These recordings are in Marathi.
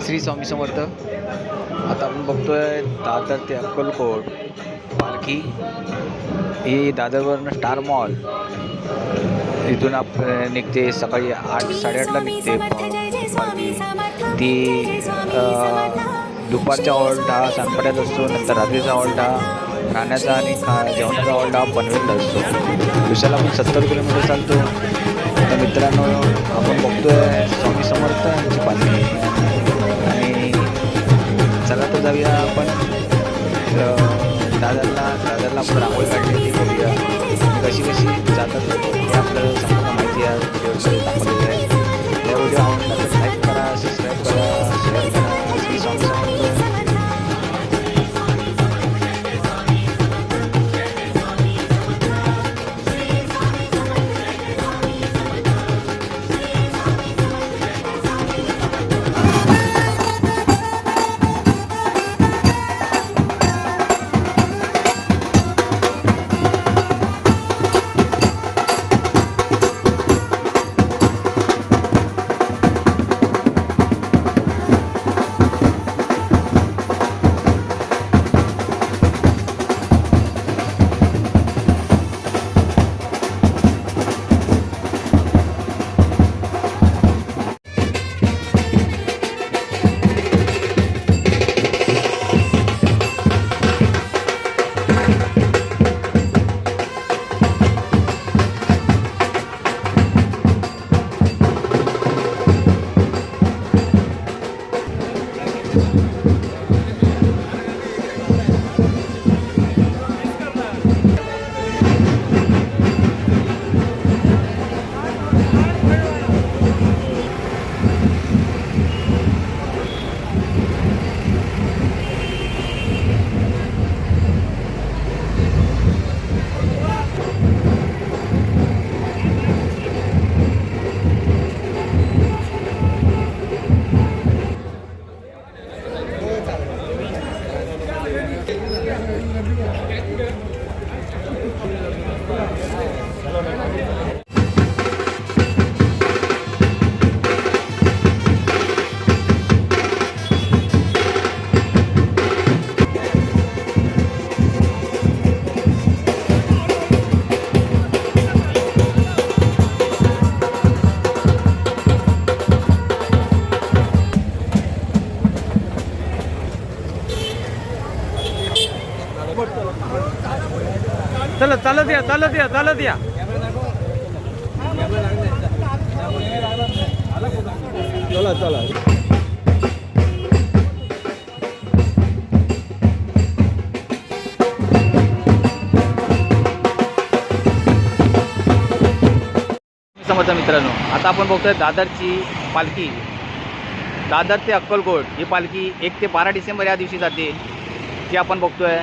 श्री स्वामी समर्थ. आता आपण बघतोय दादर ते अक्कलकोट पालखी ही दादरवरनं स्टार मॉल इथून निघते. सकाळी 8-8:30ला निघते पालखी. ती दुपारचा हॉल 10 सानपाड्यात असतो. नंतर रात्रीचा हॉल 10 राहण्याचा आणि जेवणाचा हॉल 10 पनवेलला असतो. दिवसाला आपण 70 किलोमीटर चालतो. तर मित्रांनो, आपण बघतोय स्वामी समर्थ यांची पालखी आणि चला तर जाऊया आपण दादरला आपण रांगोळी काढली बघूया. कशी जातात हे आपल्याला संपूर्ण माहिती आहे व्हिडिओमध्ये दाखवलेलं आहे. या व्हिडिओ आवडला तर लाईक करा, सबस्क्राईब करा, शेअर करा. श्री स्वामी समर्थ. चला चालत या चला. समर्थ मित्रांनो, आता आपण बघतोय दादरची पालखी. दादर ते अक्कलकोट ही पालखी 1 ते 12 डिसेंबर या दिवशी जाते. जी आपण बघतोय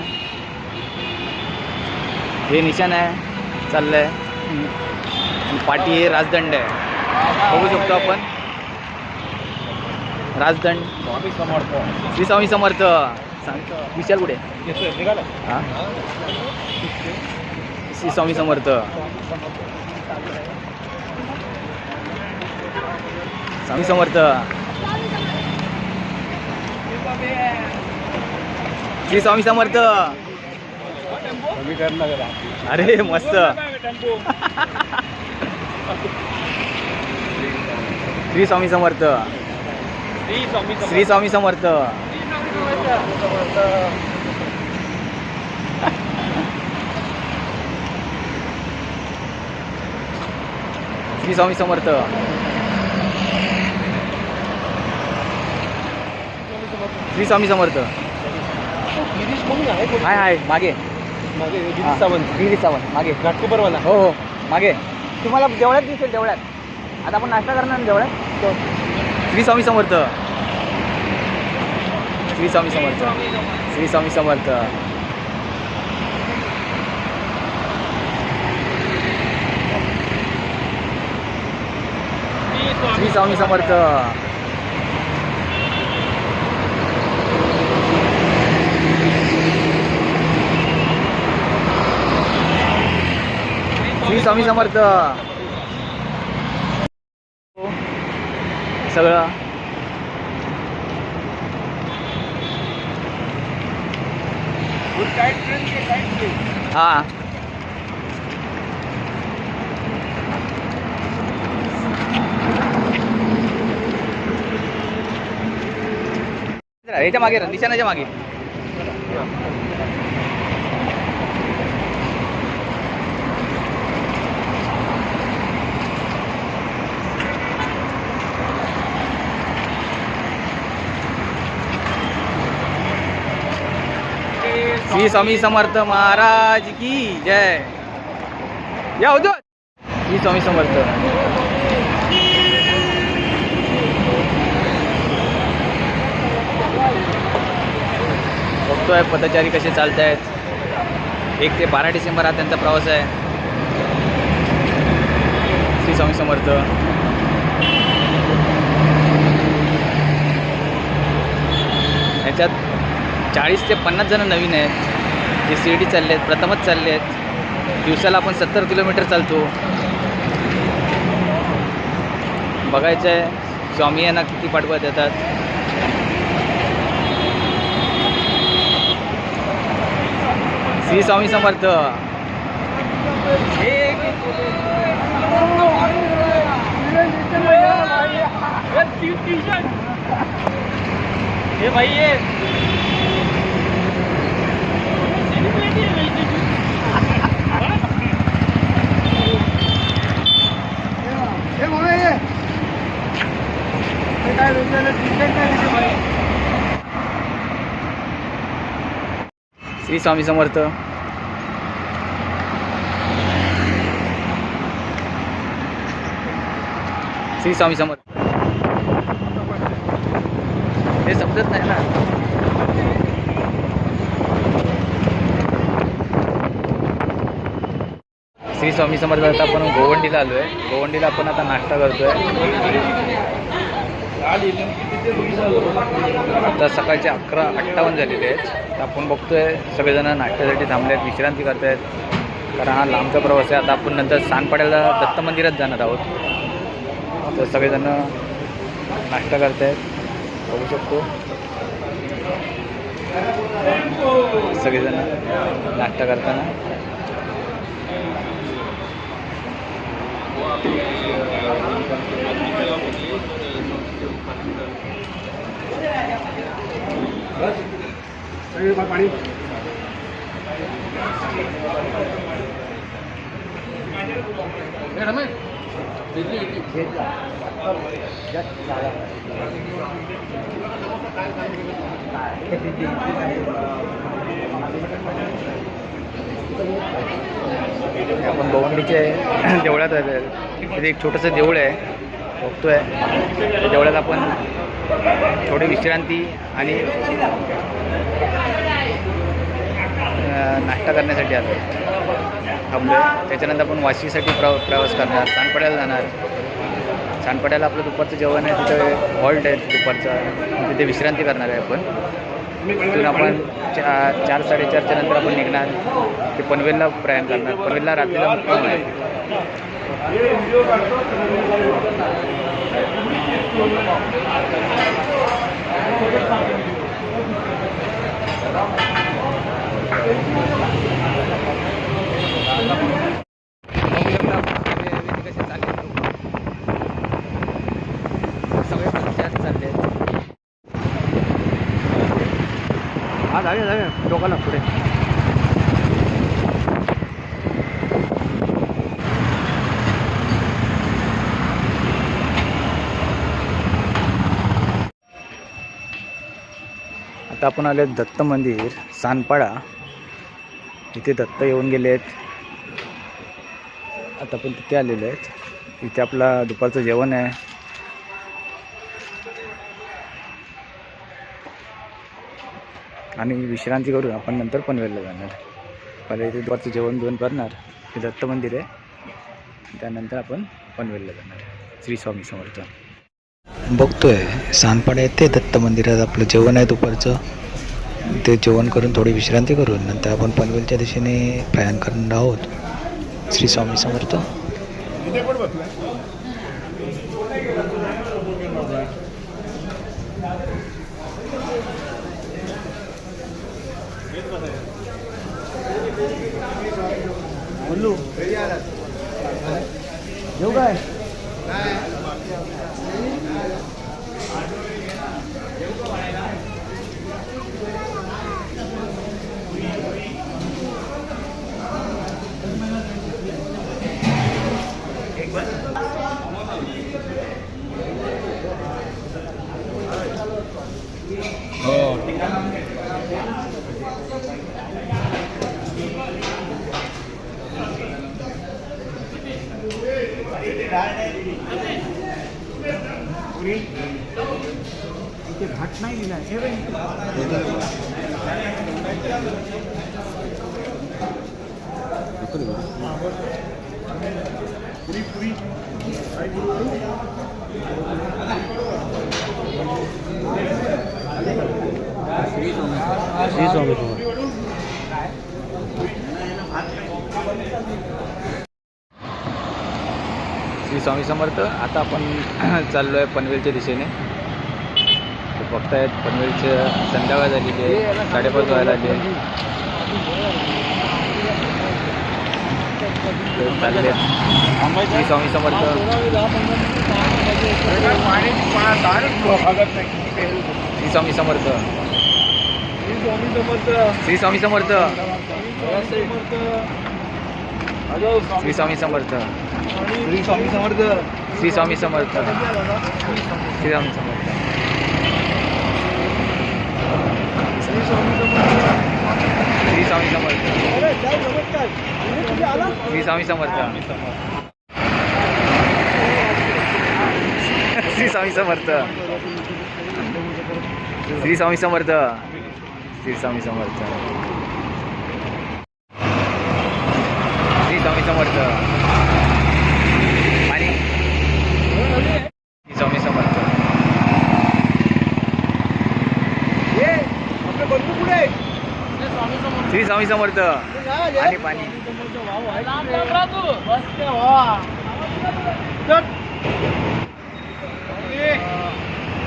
हे निशाण आहे चाललंय आणि पाठी हे राजदंड आहे. बघू शकतो आपण राजदंड. श्री स्वामी समर्थ. विशाल कुठे? हां, श्री स्वामी समर्थ. स्वामी समर्थ. श्री स्वामी समर्थ. अरे मस्त. श्री स्वामी समर्थ. श्री स्वामी समर्थ. श्री स्वामी समर्थ. श्री स्वामी समर्थ. हाय मागे गिरीश सावंत मागे घाटकोपरवाला. हो मागे तुम्हाला देवळात दिसेल. देवळात आता आपण नाश्ता करणार ना देवळात. श्री स्वामी समर्थ. श्री स्वामी समर्थ. श्री स्वामी समर्थ. श्री स्वामी समर्थ. श्री स्वामी समर्थ. सगळं हां याच्या मागे निशाणाच्या मागे श्री स्वामी समर्थ महाराज की जय. या होतो श्री स्वामी समर्थ. बघतोय पदचारी कसे चालत आहेत. 1 ते 12 डिसेंबर हा त्यांचा प्रवास आहे. श्री स्वामी समर्थ. याच्यात 40 ते 50 जण नवीन आहेत जे शिर्डी चालले आहेत, प्रथमच चालले आहेत. दिवसाला आपण 70 किलोमीटर चालतो. बघायचं आहे स्वामी यांना किती पाठवत देतात. श्री स्वामी समर्थ. हे भाई ये श्री स्वामी समर्थ. श्री स्वामी समर्थ. हे समजत नाही ना. श्री स्वामी समर्थ. आता आपण गोवंडीला आलो आहे. गोवंडीला आपण आता नाश्ता करतोय. आता सकाळचे 11:58 झालेले आहेत. तर आपण बघतोय सगळेजण नाश्त्यासाठी थांबले आहेत, विश्रांती करत आहेत, कारण हा लांबचा प्रवास आहे. आता आपण नंतर सानपाड्याला दत्त मंदिरात जाणार आहोत. तर सगळेजण नाश्ता करत आहेत, बघू शकतो. सगळेजण नाश्ता करताना पाणी आपण गोवंडीचे देवळात आहे. तिथे एक छोटंसं देऊळ आहे, बघतोय. त्या देवळात आपण थोडी विश्रांती आणि नाश्ता करण्यासाठी आलो थांबलो. त्याच्यानंतर आपण वाशीसाठी प्रवास करणार, सानपाड्याला जाणार. सानपाड्याला आपलं दुपारचं जेवण आहे, तिथे हॉल्ट आहे दुपारचं, तिथे विश्रांती करणार आहे आपण. तिथून आपण 4-4:30च्या नंतर आपण निघणार ते पनवेलला प्रयाण करणार. पनवेलला रात्रीला मुक्काम आहे. सगळे चालले हा जाऊया डोकाला पुढे. आता आपण आले दत्त मंदिर सानपाडा. इथे दत्त येऊन गेले आहेत. आता आपण तिथे आलेलो आहेत. इथे आपला दुपारचं जेवण आहे. आणि विश्रांती करून आपण नंतर पनवेलला जाणार. पहिले इथे दुपारचं जेवण दोन करणार. हे दत्त मंदिर आहे, त्यानंतर आपण पनवेलला जाणार. श्री स्वामी समर्थ. बघतोय सानपाडा येते दत्त मंदिरात आपलं जेवण आहे दुपारचं. ते जेवण करून थोडी विश्रांती करून नंतर आपण पनवेलच्या दिशेने प्रयाण करणार आहोत. श्री स्वामी समर्थ. बोलू येऊ काय इथे घाट नाही दिला श्री स्वामी श्री स्वामी समर्थ. आता आपण चाललो आहे पनवेलच्या दिशेने. तर बघतायत पनवेलचं संध्याकाळ झालेली आहे, 5:30 व्हायला आली आहे. तर चालले श्री स्वामी समर्थ. श्री स्वामी समर्थ. श्री स्वामी समर्थ. श्री स्वामी समर्थ. श्री स्वामी समर्थ. श्री स्वामी समर्थ. श्री स्वामी समर्थ. श्री स्वामी समर्थ. श्री स्वामी समर्थ. श्री स्वामी समर्थ. श्री स्वामी समर्थ. श्री स्वामी समर्थ. श्री स्वामी समर्थ. आणि श्री स्वामी समर्थ. श्री स्वामी समर्थ. आणि पाणी.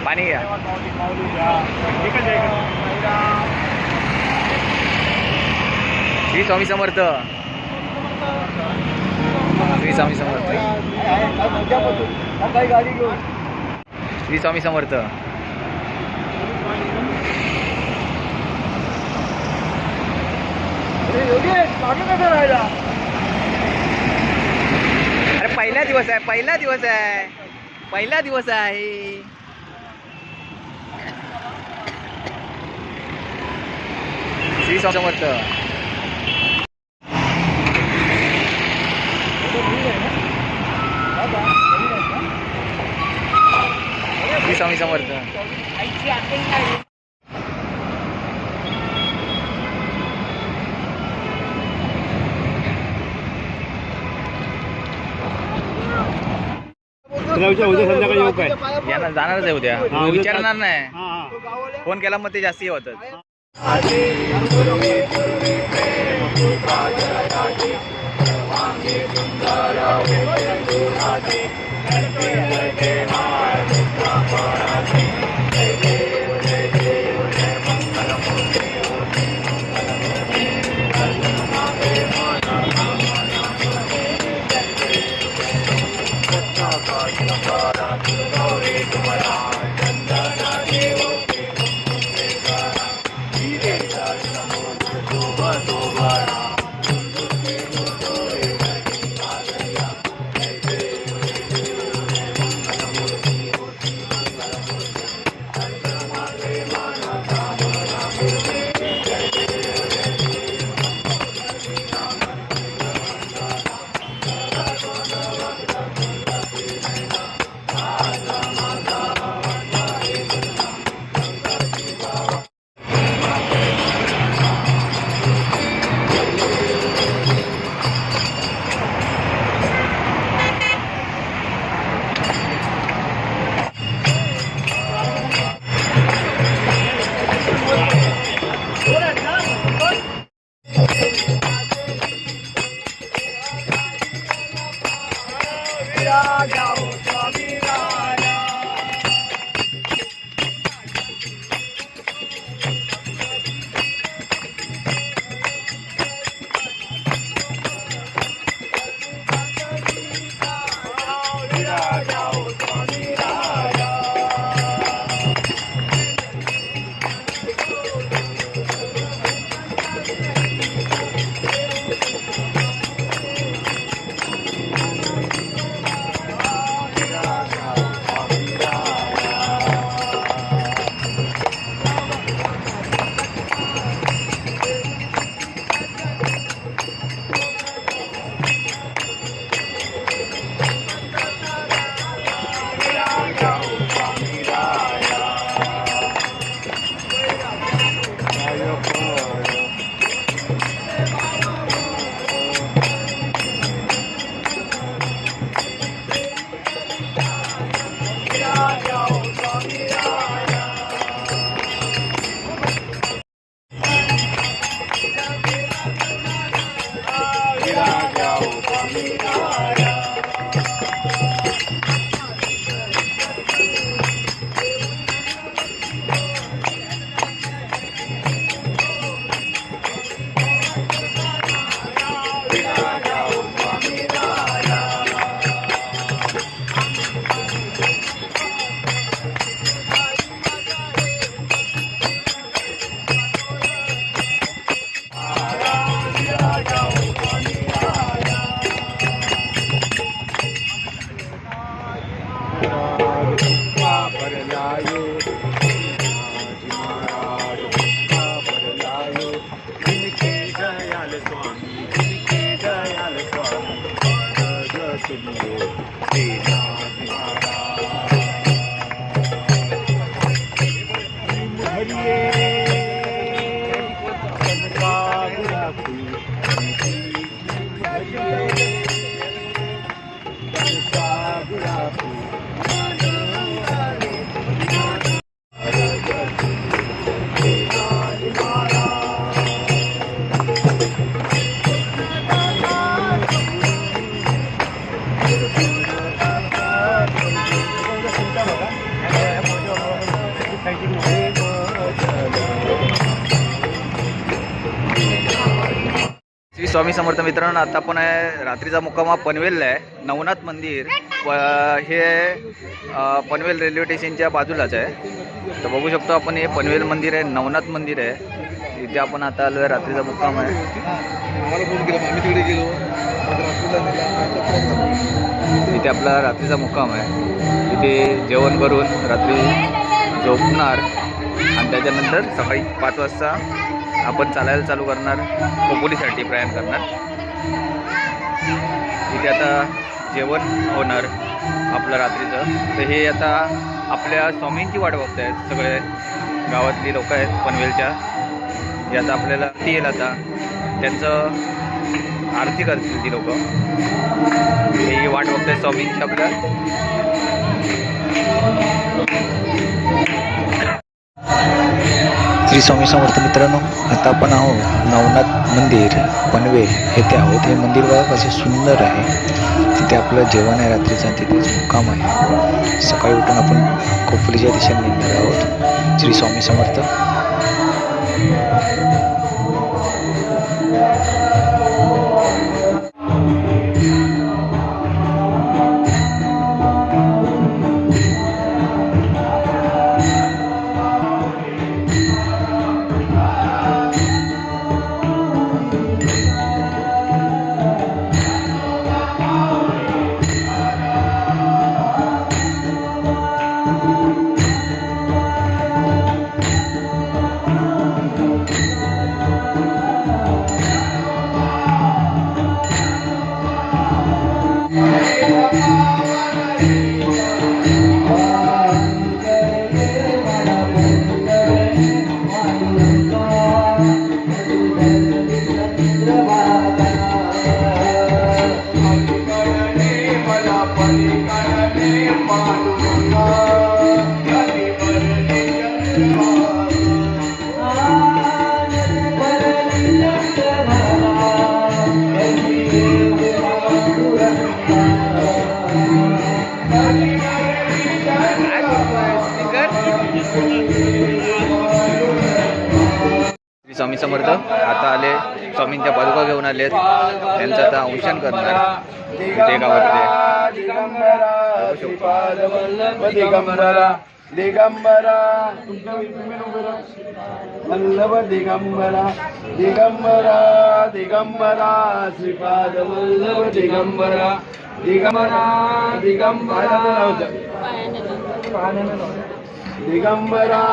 पाणी घ्या. श्री स्वामी समर्थ. श्री स्वामी समर्थ. श्री स्वामी समर्थ. अरे पहिला दिवस आहे, पहिला दिवस आहे, पहिला दिवस आहे. श्री स्वामी समर्थ. श्री स्वामी समर्थ. उद्या संध्याकाळी येऊ काय? यांना जाणारच आहे उद्या. उद्या. विचारणार नाही. हां फोन केला मग ते जास्ती होतात. श्री स्वामी समर्थ मित्रांनो, आता आपण रात्रीचा मुक्काम हा पनवेलला आहे. नवनाथ मंदिर हे पनवेल रेल्वे स्टेशनच्या बाजूलाच आहे. तर बघू शकतो आपण, हे पनवेल मंदिर आहे, नवनाथ मंदिर आहे. इथे आपण आता आलो आहे, रात्रीचा मुक्काम आहे. इथे आपला रात्रीचा मुक्काम आहे. इथे जेवण करून रात्री झोपणार आणि त्याच्यानंतर सकाळी 5 वाजता आपण चालायला चालू करणार, खोपोलीसाठी प्रयाण करणार. इथे आता जेवण होणार आपलं रात्रीचं. तर हे आता आपल्या स्वामींची वाट बघत आहेत, सगळे गावातली लोक आहेत पनवेलच्या, जे आता आपल्याला ती येईल, आता त्यांचं आरती करतील ती लोक. ही वाट बघत आहेत स्वामींची आपल्या. श्री स्वामी समर्थ मित्रांनो, आता आपण आहोत नवनाथ मंदिर पनवेल येथे आहोत. हे मंदिर बघा कसे सुंदर आहे. तिथे आपलं जेवण आहे रात्रीचं, तिथेच मुक्काम आहे. सकाळी उठून आपण खोपोलीच्या दिशेने निघणार आहोत. श्री स्वामी समर्थ. स्वामी समर्थ आता आले, स्वामींच्या पादुका घेऊन आलेत. त्यांचं आता अंशन करणार इथे गावातले. दिगंबरा वल्लभ दिगंबरा दिगंबरा दिगंबरा श्रीपाद वल्लभ दिगंबरा दिगंबरा दिगंबरा दिगंबरा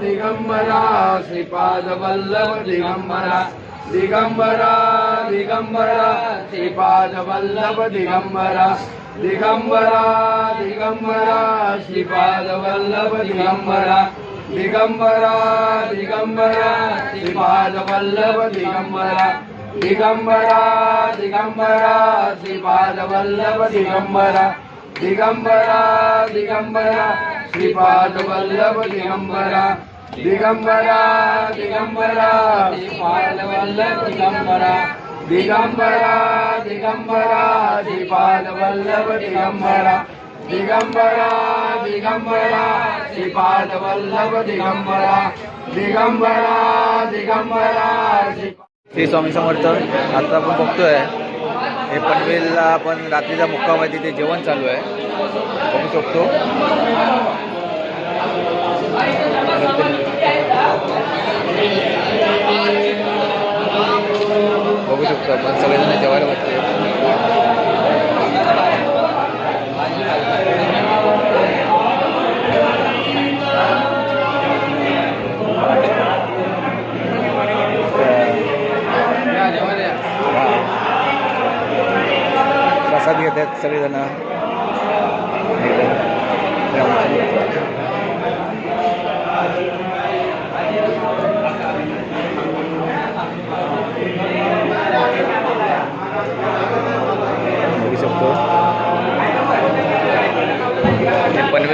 दिगंबरा श्रीपाद वल्लभ दिगंबरा दिगंबरा दिगंबरा श्रीपाद वल्लभ दिगंबरा दिगंबरा दिगंबरा श्रीपाद वल्लभ दिगंबरा दिगंबरा दिगंबरा श्रीपाद वल्लभ दिगंबरा दिगंबरा दिगंबरा श्रीपाद वल्लभ दिगंबरा दिगंबरा दिगंबरा श्रीपाद वल्लभ दिगंबरा दिगंबरा दिगंबरा श्रीपाद वल्लभ दिगंबरा दिगंबरा दिगंबरा श्रीपाद वल्लभ दिगंबरा दिगंबरा दिगंबरा श्रीपाद वल्लभ दिगंबरा दिगंबरा दिगंबरा. श्री स्वामी समर्थ. आता आपण बघतोय हे पनवेलला आपण रात्रीचा मुक्काम आहे, तिथे जेवण चालू आहे, बघू शकतो. बघू शकतो आपण सगळेजण जेवायला बसले. प्रसाद घेत आहेत सगळेजण.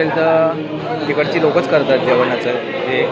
असेल तर तिकडची लोकच करतात जेवणाचं हे.